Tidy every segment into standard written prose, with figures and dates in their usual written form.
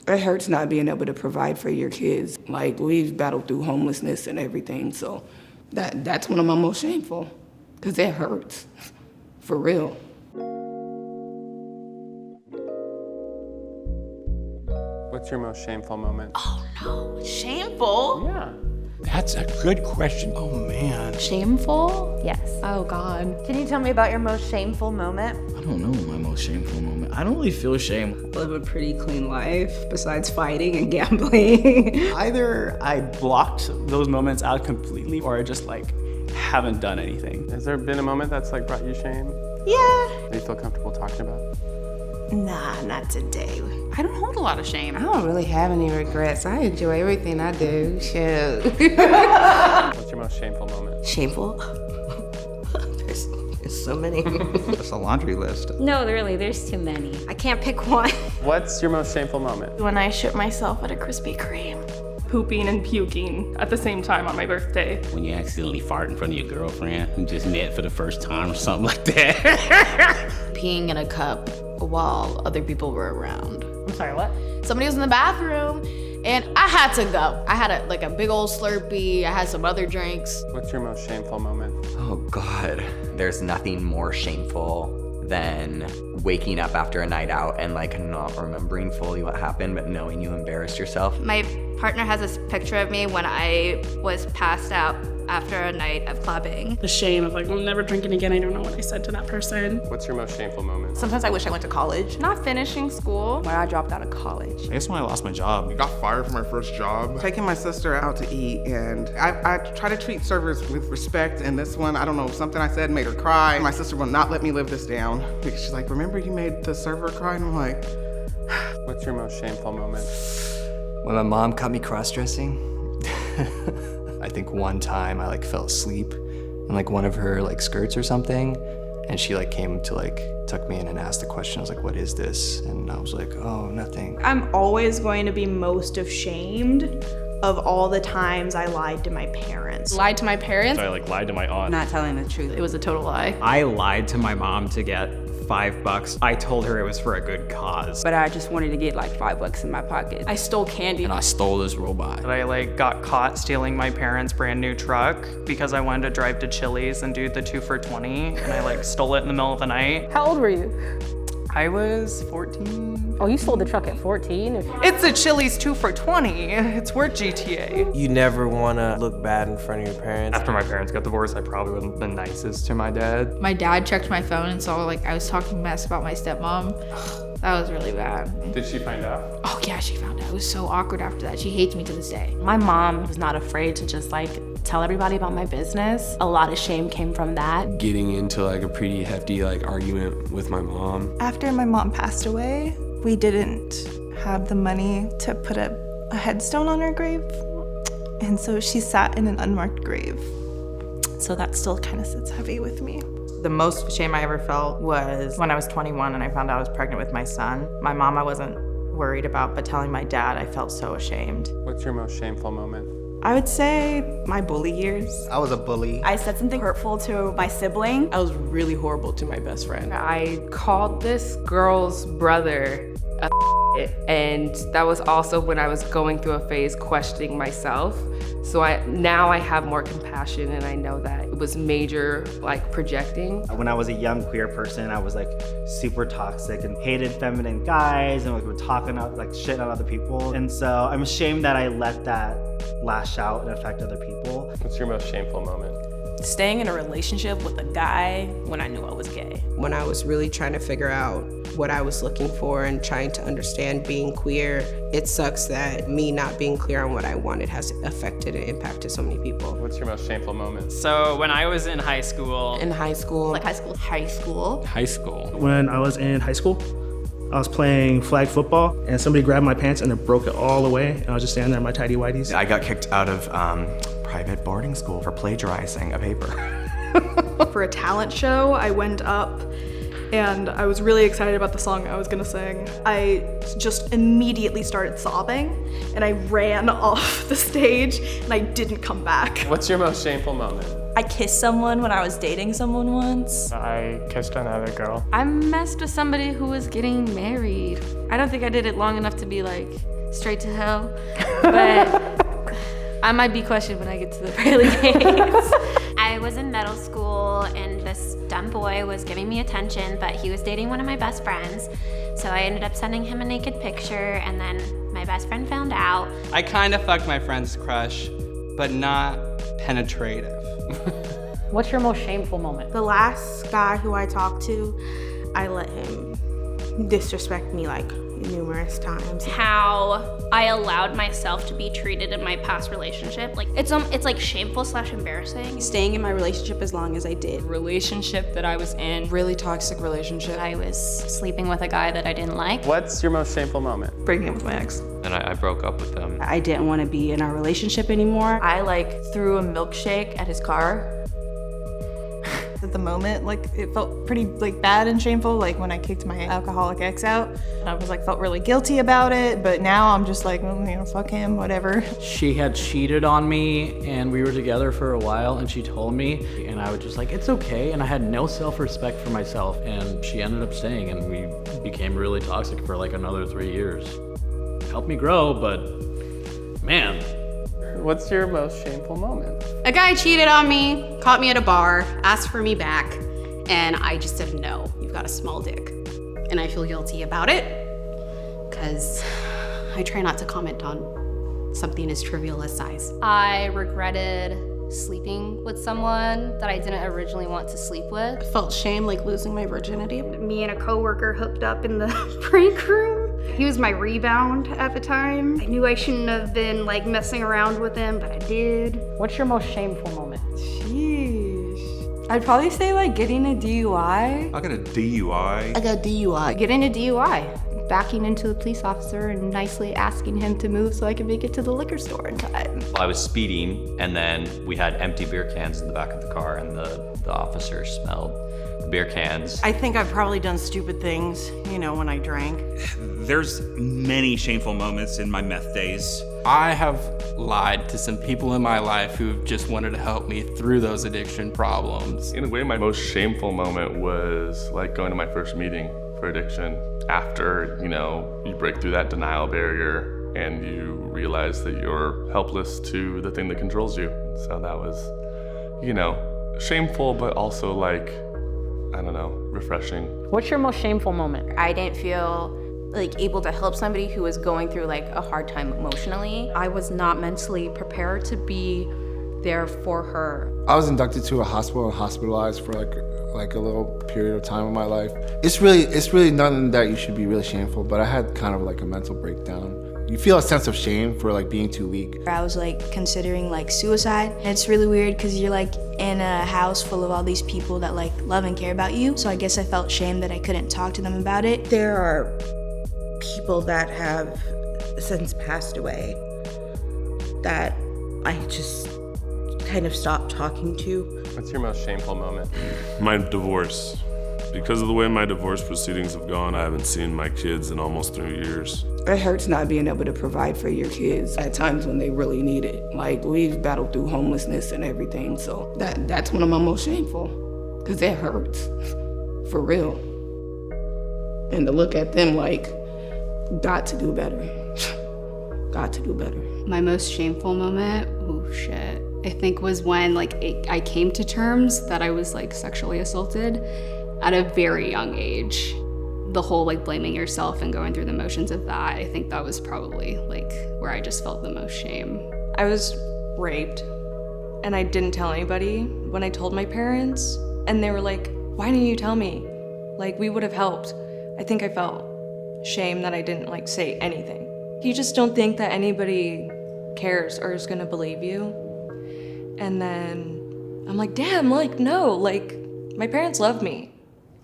It hurts not being able to provide for your kids. Like, we've battled through homelessness and everything, so that's one of my most shameful, because it hurts, for real. What's your most shameful moment? Oh no, shameful? Yeah. That's a good question. Oh man. Shameful? Yes. Oh God. Can you tell me about your most shameful moment? I don't know my most shameful moment. I don't really feel shame. I live a pretty clean life besides fighting and gambling. Either I blocked those moments out completely or I just like haven't done anything. Has there been a moment that's like brought you shame Yeah. that you feel comfortable talking about? Nah, not today. I don't hold a lot of shame. I don't really have any regrets. I enjoy everything I do. Shoot. What's your most shameful moment? Shameful? There's so many. That's a laundry list. No, really, there's too many. I can't pick one. What's your most shameful moment? When I shit myself at a Krispy Kreme. Pooping and puking at the same time on my birthday. When you accidentally fart in front of your girlfriend who just met for the first time or something like that. Peeing in a cup while other people were around. I'm sorry, what? Somebody was in the bathroom and I had to go. I had a big old Slurpee. I had some other drinks. What's your most shameful moment? Oh God, there's nothing more shameful than waking up after a night out and like not remembering fully what happened, but knowing you embarrassed yourself. My partner has this picture of me when I was passed out after a night of clubbing. The shame of like, I'm never drinking again. I don't know what I said to that person. What's your most shameful moment? Sometimes I wish I went to college. Not finishing school. When I dropped out of college. I guess when I lost my job. I got fired from my first job. Taking my sister out to eat, and I try to treat servers with respect, and this one, I don't know, something I said made her cry. My sister will not let me live this down, because she's like, remember you made the server cry? And I'm like, What's your most shameful moment? When my mom caught me cross-dressing. I think one time I like fell asleep in like one of her like skirts or something, and she like came to like tuck me in and asked the question. I was like, what is this? And I was like, oh, nothing. I'm always going to be most ashamed of all the times I lied to my parents. Lied to my parents? I like lied to my aunt. Not telling the truth. It was a total lie. I lied to my mom to get $5. I told her it was for a good cause. But I just wanted to get like $5 in my pocket. I stole candy. And I stole this robot. I like got caught stealing my parents' brand new truck because I wanted to drive to Chili's and do the 2 for $20, and I like stole it in the middle of the night. How old were you? I was 14. Oh, you stole the truck at 14? It's a Chili's 2 for $20. It's worth GTA. You never want to look bad in front of your parents. After my parents got divorced, I probably wasn't the nicest to my dad. My dad checked my phone and saw like I was talking mess about my stepmom. That was really bad. Did she find out? Oh yeah, she found out. It was so awkward after that. She hates me to this day. My mom was not afraid to just like tell everybody about my business. A lot of shame came from that. Getting into like a pretty hefty like argument with my mom. After my mom passed away, we didn't have the money to put a headstone on her grave. And so she sat in an unmarked grave. So that still kind of sits heavy with me. The most shame I ever felt was when I was 21 and I found out I was pregnant with my son. My mom I wasn't worried about, but telling my dad, I felt so ashamed. What's your most shameful moment? I would say my bully years. I was a bully. I said something hurtful to my sibling. I was really horrible to my best friend. I called this girl's brother a and that was also when I was going through a phase questioning myself. So now I have more compassion, and I know that it was major like projecting. When I was a young queer person, I was like super toxic and hated feminine guys and like were talking out like shit on other people. And so I'm ashamed that I let that lash out and affect other people. What's your most shameful moment? Staying in a relationship with a guy when I knew I was gay. when I was really trying to figure out what I was looking for and trying to understand being queer, it sucks that me not being clear on what I wanted has affected and impacted so many people. What's your most shameful moment? So when I was in high school. In high school. Like high school. High school. High school. When I was in high school, I was playing flag football and somebody grabbed my pants and it broke it all the way. And I was just standing there in my tidy whities. I got kicked out of private boarding school for plagiarizing a paper. For a talent show, I went up and I was really excited about the song I was gonna sing. I just immediately started sobbing and I ran off the stage and I didn't come back. What's your most shameful moment? I kissed someone when I was dating someone once. I kissed another girl. I messed with somebody who was getting married. I don't think I did it long enough to be like, straight to hell. But I might be questioned when I get to the pearly gates. I was in middle school and this dumb boy was giving me attention, but he was dating one of my best friends. So I ended up sending him a naked picture, and then my best friend found out. I kind of fucked my friend's crush, but not penetrative. What's your most shameful moment? The last guy who I talked to, I let him disrespect me like numerous times. How I allowed myself to be treated in my past relationship. Like it's like shameful / embarrassing. Staying in my relationship as long as I did. Relationship that I was in. Really toxic relationship. I was sleeping with a guy that I didn't like. What's your most shameful moment? Breaking up with my ex. And I broke up with them. I didn't want to be in our relationship anymore. I threw a milkshake at his car. At the moment, it felt pretty bad and shameful, when I kicked my alcoholic ex out. I was felt really guilty about it, but now I'm just fuck him, whatever. She had cheated on me and we were together for a while and she told me and I was just it's okay, and I had no self-respect for myself, and she ended up staying and we became really toxic for another 3 years. Helped me grow, but man. What's your most shameful moment? A guy cheated on me, caught me at a bar, asked for me back, and I just said, no, you've got a small dick. And I feel guilty about it, because I try not to comment on something as trivial as size. I regretted sleeping with someone that I didn't originally want to sleep with. I felt shame losing my virginity. Me and a coworker hooked up in the break room. He was my rebound at the time. I knew I shouldn't have been messing around with him, but I did. What's your most shameful moment? Sheesh. I'd probably say getting a DUI. I got a DUI. I got DUI. Getting a DUI. Backing into the police officer and nicely asking him to move so I could make it to the liquor store in time. I was speeding, and then we had empty beer cans in the back of the car, and the officer smelled the beer cans. I think I've probably done stupid things, when I drank. There's many shameful moments in my meth days. I have lied to some people in my life who just wanted to help me through those addiction problems. In a way, my most shameful moment was going to my first meeting for addiction. After, you break through that denial barrier and you realize that you're helpless to the thing that controls you. So that was, shameful, but also refreshing. What's your most shameful moment? I didn't feel able to help somebody who was going through a hard time emotionally. I was not mentally prepared to be there for her. I was inducted to a hospital and hospitalized for a little period of time in my life. It's really nothing that you should be really shameful, but I had kind of a mental breakdown. You feel a sense of shame for being too weak. I was considering suicide. And it's really weird because you're in a house full of all these people that love and care about you. So I guess I felt shame that I couldn't talk to them about it. There are people that have since passed away that I just kind of stopped talking to. What's your most shameful moment? My divorce. Because of the way my divorce proceedings have gone, I haven't seen my kids in almost 3 years. It hurts not being able to provide for your kids at times when they really need it. We've battled through homelessness and everything, so that's one of my most shameful, because it hurts, for real. And to look at them got to do better. Got to do better. My most shameful moment, I think was when I came to terms that I was sexually assaulted at a very young age. The whole blaming yourself and going through the motions of that, I think that was probably where I just felt the most shame. I was raped and I didn't tell anybody. When I told my parents and they were why didn't you tell me? We would have helped. I think I felt shame that I didn't say anything. You just don't think that anybody cares or is gonna believe you. And then I'm damn, no, my parents love me.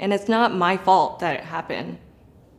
And it's not my fault that it happened.